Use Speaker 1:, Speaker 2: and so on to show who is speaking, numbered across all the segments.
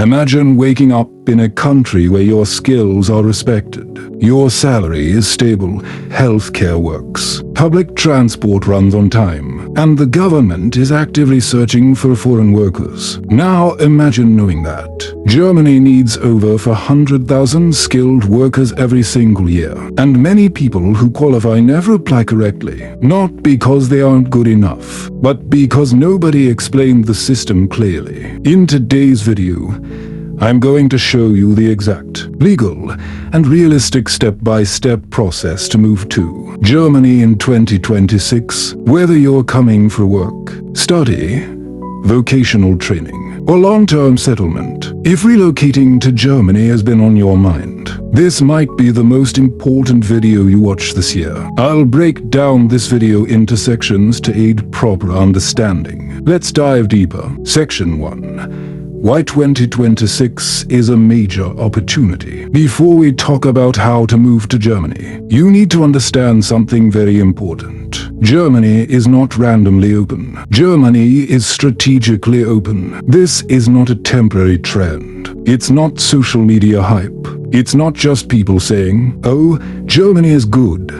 Speaker 1: Imagine waking up in a country where your skills are respected, your salary is stable, healthcare works, public transport runs on time, and the government is actively searching for foreign workers. Now imagine knowing that Germany needs over 400,000 skilled workers every single year, and many people who qualify never apply correctly, not because they aren't good enough, but because nobody explained the system clearly. In today's video, I'm going to show you the exact, legal, and realistic step-by-step process to move to Germany in 2026, whether you're coming for work, study, vocational training, or long-term settlement. If relocating to Germany has been on your mind, this might be the most important video you watch this year. I'll break down this video into sections to aid proper understanding. Let's dive deeper. Section 1. Why 2026 is a major opportunity. Before we talk about how to move to Germany, you need to understand something very important. Germany is not randomly open. Germany is strategically open. This is not a temporary trend. It's not social media hype. It's not just people saying, "Oh, Germany is good."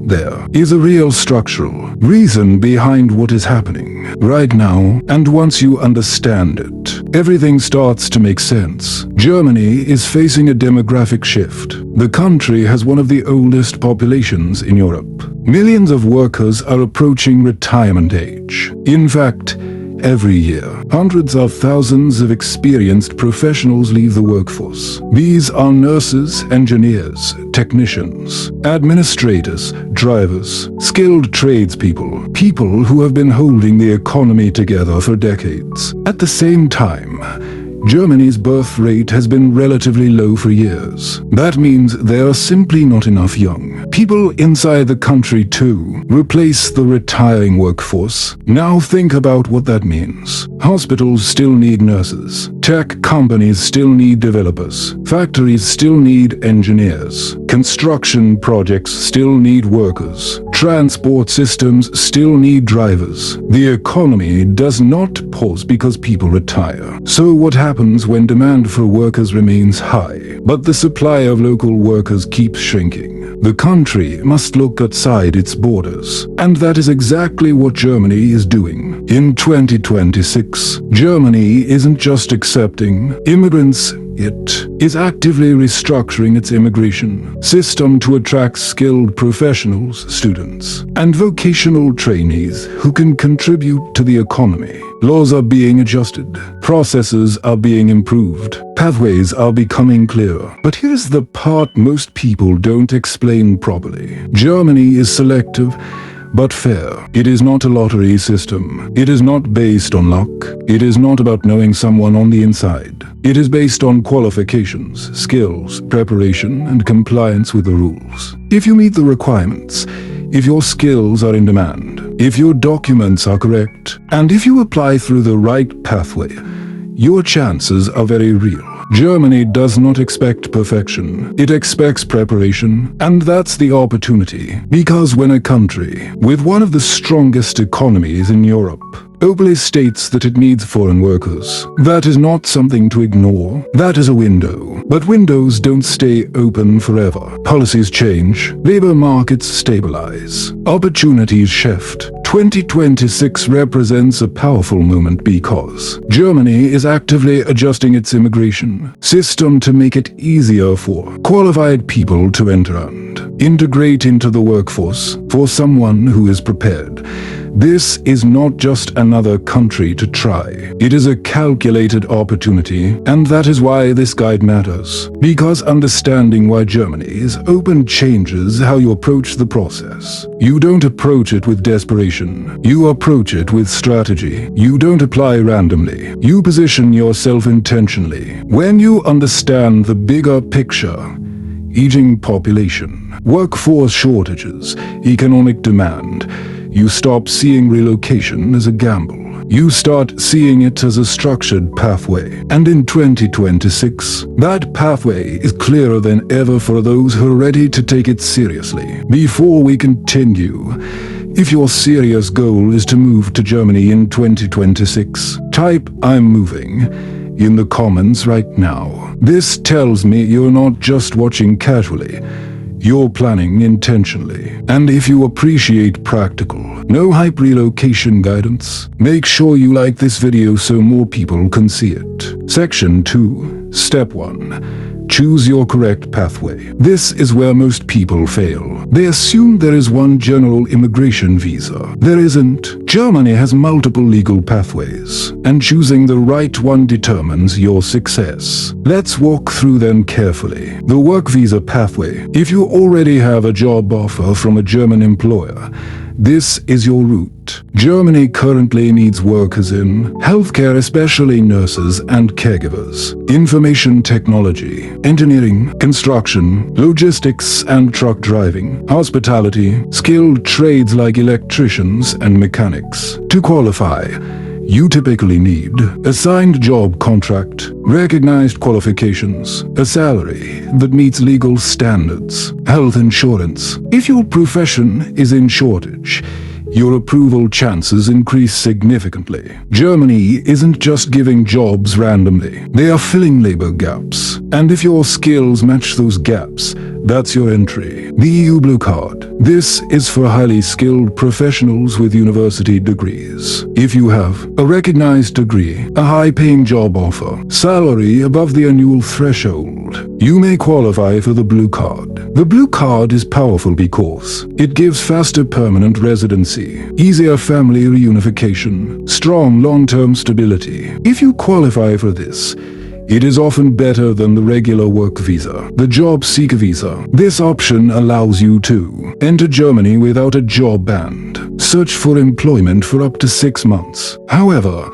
Speaker 1: There is a real structural reason behind what is happening right now, and once you understand it, everything starts to make sense. Germany is facing a demographic shift. The country has one of the oldest populations in Europe. Millions of workers are approaching retirement age. In fact, every year, hundreds of thousands of experienced professionals leave the workforce. These are nurses, engineers, technicians, administrators, drivers, skilled tradespeople, people who have been holding the economy together for decades. At the same time, Germany's birth rate has been relatively low for years. That means there are simply not enough young people inside the country to replace the retiring workforce. Now think about what that means. Hospitals still need nurses. Tech companies still need developers. Factories still need engineers. Construction projects still need workers. Transport systems still need drivers. The economy does not pause because people retire. So what happens when demand for workers remains high, but the supply of local workers keeps shrinking? The country must look outside its borders. And that is exactly what Germany is doing. In 2026, Germany isn't just accepting immigrants, it is actively restructuring its immigration system to attract skilled professionals, students, and vocational trainees who can contribute to the economy. Laws are being adjusted, processes are being improved, pathways are becoming clearer. But here's the part most people don't explain properly. Germany is selective but fair. It is not a lottery system. It is not based on luck. It is not about knowing someone on the inside. It is based on qualifications, skills, preparation, and compliance with the rules. If you meet the requirements, if your skills are in demand, if your documents are correct, and if you apply through the right pathway, your chances are very real. Germany does not expect perfection. It expects preparation, and that's the opportunity. Because when a country with one of the strongest economies in Europe openly states that it needs foreign workers, that is not something to ignore. That is a window. But windows don't stay open forever. Policies change, labor markets stabilize, opportunities shift. 2026 represents a powerful moment because Germany is actively adjusting its immigration system to make it easier for qualified people to enter and integrate into the workforce. For someone who is prepared, this is not just another country to try. It is a calculated opportunity, and that is why this guide matters. Because understanding why Germany is open changes how you approach the process. You don't approach it with desperation. You approach it with strategy. You don't apply randomly. You position yourself intentionally. When you understand the bigger picture, aging population, workforce shortages, economic demand, you stop seeing relocation as a gamble. You start seeing it as a structured pathway. And in 2026, that pathway is clearer than ever for those who are ready to take it seriously. Before we continue, if your serious goal is to move to Germany in 2026, type "I'm moving" in the comments right now. This tells me you're not just watching casually. You're planning intentionally. And if you appreciate practical, no hype relocation guidance, make sure you like this video so more people can see it. Section 2, Step 1. Choose your correct pathway. This is where most people fail. They assume there is one general immigration visa. There isn't. Germany has multiple legal pathways, and choosing the right one determines your success. Let's walk through them carefully. The work visa pathway. If you already have a job offer from a German employer, this is your route. Germany currently needs workers in healthcare, especially nurses and caregivers, information technology, engineering, construction, logistics and truck driving, hospitality, skilled trades like electricians and mechanics. To qualify, you typically need a signed job contract, recognized qualifications, a salary that meets legal standards, health insurance. If your profession is in shortage, your approval chances increase significantly. Germany isn't just giving jobs randomly. They are filling labor gaps. And if your skills match those gaps, that's your entry. The EU Blue Card. This is for highly skilled professionals with university degrees. If you have a recognized degree, a high-paying job offer, salary above the annual threshold, you may qualify for the Blue Card. The Blue Card is powerful because it gives faster permanent residency, easier family reunification, strong long-term stability. If you qualify for this, it is often better than the regular work visa, the job seeker visa. This option allows you to enter Germany without a job and search for employment for up to 6 months. However,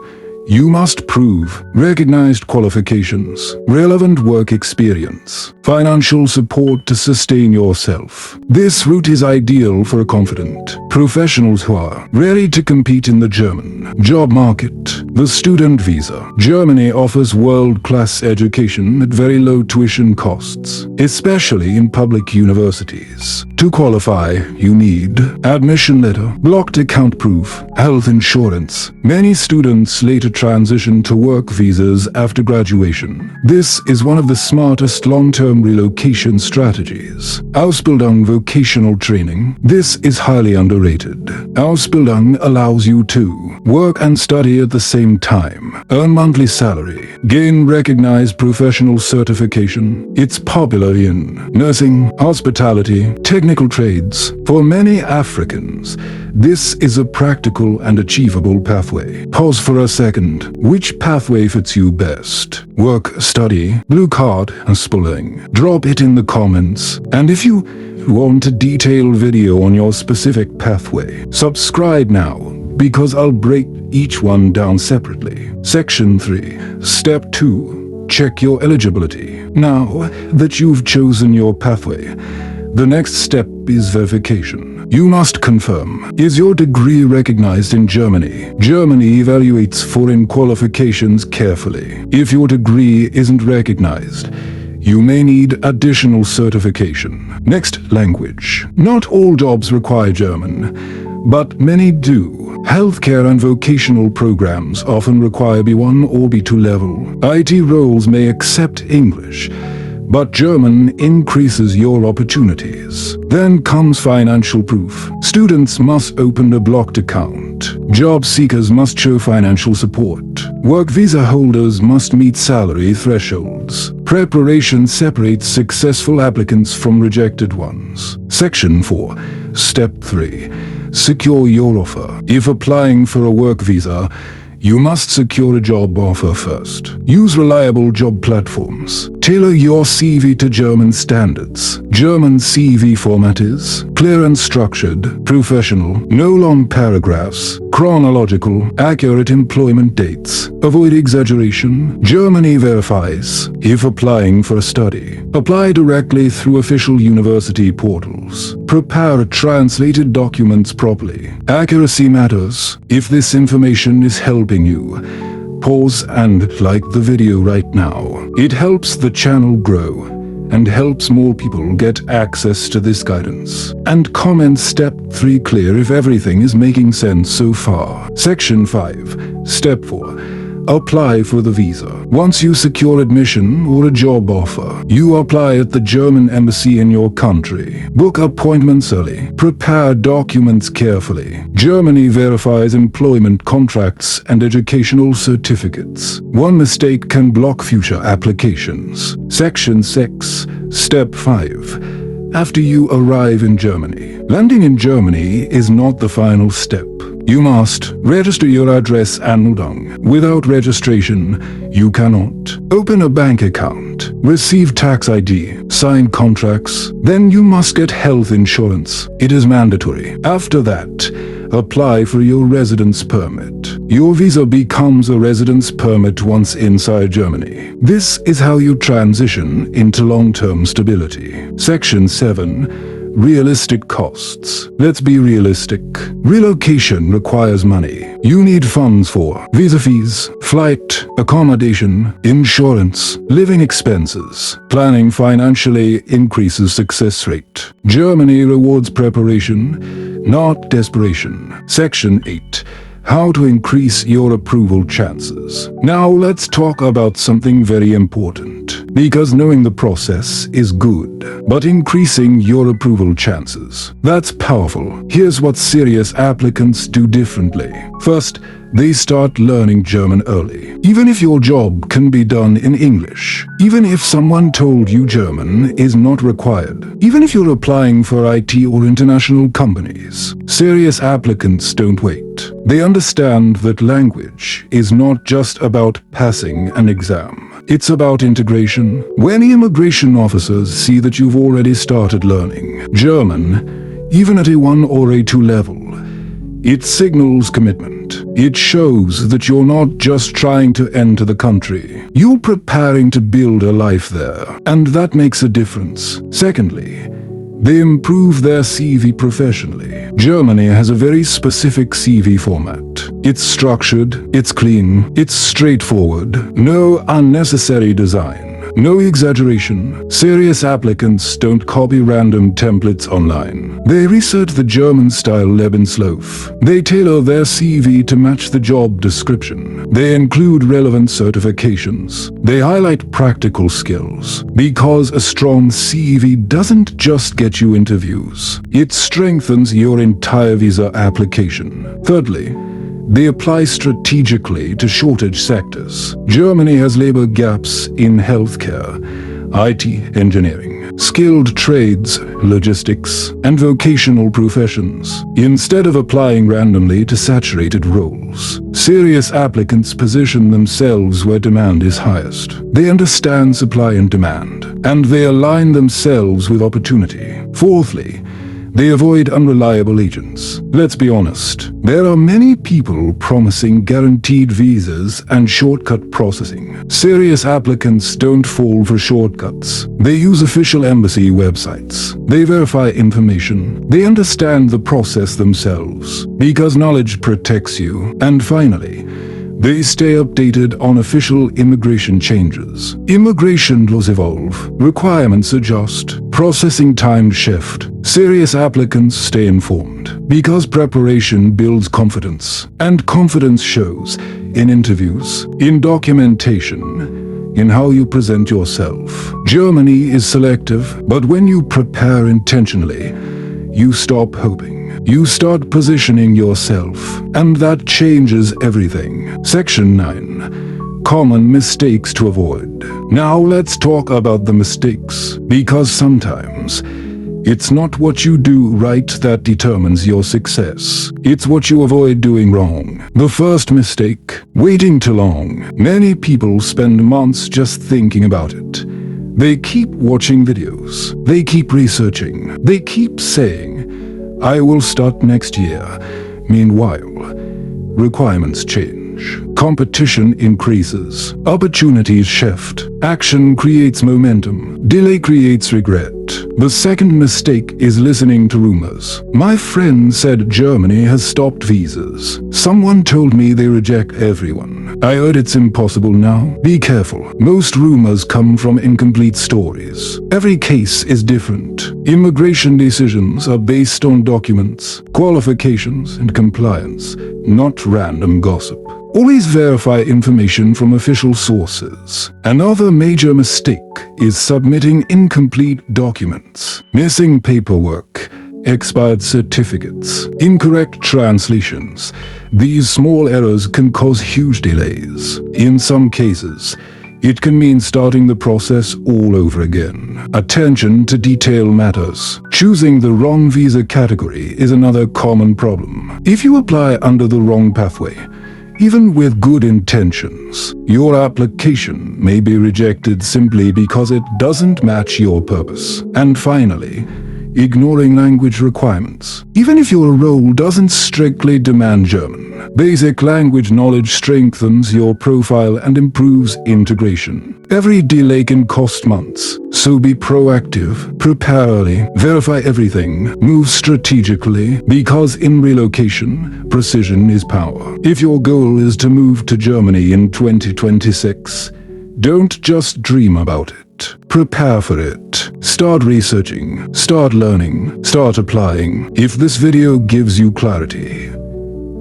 Speaker 1: you must prove recognized qualifications, relevant work experience, financial support to sustain yourself. This route is ideal for confident professionals who are ready to compete in the German job market. The student visa. Germany offers world-class education at very low tuition costs, especially in public universities. To qualify, you need admission letter, blocked account proof, health insurance. Many students later transition to work visas after graduation. This is one of the smartest long-term relocation strategies. Ausbildung vocational training. This is highly underrated. Ausbildung allows you to work and study at the same time, earn monthly salary, gain recognized professional certification. It's popular in nursing, hospitality, technical trades. For many Africans, this is a practical and achievable pathway. Pause for a second. Which pathway fits you best? Work, study, Blue Card, Ausbildung? Drop it in the comments. And if you want a detailed video on your specific pathway, subscribe now, because I'll break each one down separately. Section 3. Step 2. Check your eligibility. Now that you've chosen your pathway, the next step is verification. You must confirm, is your degree recognized in Germany? Germany evaluates foreign qualifications carefully. If your degree isn't recognized, you may need additional certification. Next, language. Not all jobs require German, but many do. Healthcare and vocational programs often require B1 or B2 level. IT roles may accept English, but German increases your opportunities. Then comes financial proof. Students must open a blocked account. Job seekers must show financial support. Work visa holders must meet salary thresholds. Preparation separates successful applicants from rejected ones. Section 4. Step 3. Secure your offer. If applying for a work visa, you must secure a job offer first. Use reliable job platforms. Tailor your CV to German standards. German CV format is clear and structured, professional, no long paragraphs, chronological, accurate employment dates. Avoid exaggeration. Germany verifies if applying for a study. Apply directly through official university portals. Prepare translated documents properly. Accuracy matters. If this information is helping you, pause and like the video right now. It helps the channel grow and helps more people get access to this guidance. And comment step 3 clear if everything is making sense so far. Section 5. Step 4. apply for the visa. Once you secure admission or a job offer, you apply at the German embassy in your country. Book appointments early. Prepare documents carefully. Germany verifies employment contracts and educational certificates. One mistake can block future applications. Section 6, Step 5. After you arrive in Germany. Landing in Germany is not the final step. You must register your address and Anmeldung. Without registration, you cannot open a bank account, receive tax ID, sign contracts. Then you must get health insurance. It is mandatory. After that, apply for your residence permit. Your visa becomes a residence permit once inside Germany. This is how you transition into long-term stability. Section 7. Realistic costs. Let's be realistic. Relocation requires money. You need funds for visa fees, flight, accommodation, insurance, living expenses. Planning financially increases success rate. Germany rewards preparation, not desperation. Section 8. How to increase your approval chances. Now let's talk about something very important. Because knowing the process is good, but increasing your approval chances, that's powerful. Here's what serious applicants do differently. First, they start learning German early. Even if your job can be done in English, even if someone told you German is not required, even if you're applying for IT or international companies, serious applicants don't wait. They understand that language is not just about passing an exam. It's about integration. When immigration officers see that you've already started learning German, even at A1 or A2 level, it signals commitment. It shows that you're not just trying to enter the country. You're preparing to build a life there, and that makes a difference. Secondly, they improve their CV professionally. Germany has a very specific CV format. It's structured, it's clean, it's straightforward, no unnecessary design. No exaggeration. Serious applicants don't copy random templates online. They research the German-style Lebenslauf. They tailor their CV to match the job description. They include relevant certifications. They highlight practical skills. Because a strong CV doesn't just get you interviews. It strengthens your entire visa application. Thirdly, they apply strategically to shortage sectors. Germany has labor gaps in healthcare, IT, engineering, skilled trades, logistics, and vocational professions. Instead of applying randomly to saturated roles, serious applicants position themselves where demand is highest. They understand supply and demand, and they align themselves with opportunity. Fourthly, they avoid unreliable agents. Let's be honest, there are many people promising guaranteed visas and shortcut processing. Serious applicants don't fall for shortcuts. They use official embassy websites. They verify information. They understand the process themselves, because knowledge protects you. And finally, they stay updated on official immigration changes. Immigration laws evolve, requirements adjust, processing time shift. Serious applicants stay informed, because preparation builds confidence, and confidence shows in interviews, in documentation, in how you present yourself. Germany is selective, but when you prepare intentionally, you stop hoping. You start positioning yourself, and that changes everything. Section 9. Common mistakes to avoid. Now let's talk about the mistakes, because sometimes it's not what you do right that determines your success. It's what you avoid doing wrong. The first mistake, waiting too long. Many people spend months just thinking about it. They keep watching videos. They keep researching. They keep saying, I will start next year. Meanwhile, requirements change. Competition increases. Opportunities shift. Action creates momentum. Delay creates regret. The second mistake is listening to rumors. My friend said Germany has stopped visas. Someone told me they reject everyone. I heard it's impossible now. Be careful. Most rumors come from incomplete stories. Every case is different. Immigration decisions are based on documents, qualifications, and compliance, not random gossip. Always verify information from official sources. Another major mistake is submitting incomplete documents, missing paperwork, expired certificates, incorrect translations. These small errors can cause huge delays. In some cases, it can mean starting the process all over again. Attention to detail matters. Choosing the wrong visa category is another common problem. If you apply under the wrong pathway, even with good intentions, your application may be rejected simply because it doesn't match your purpose. And finally, ignoring language requirements. Even if your role doesn't strictly demand German, basic language knowledge strengthens your profile and improves integration. Every delay can cost months, so be proactive, prepare early, verify everything, move strategically, because in relocation, precision is power. If your goal is to move to Germany in 2026, don't just dream about it. Prepare for it. Start researching, start learning, start applying. If this video gives you clarity,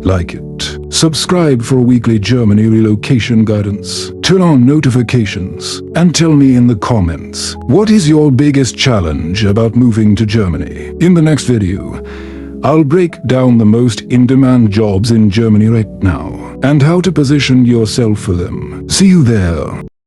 Speaker 1: like it. Subscribe for weekly Germany relocation guidance. Turn on notifications and tell me in the comments, what is your biggest challenge about moving to Germany? In the next video, I'll break down the most in-demand jobs in Germany right now and how to position yourself for them. See you there.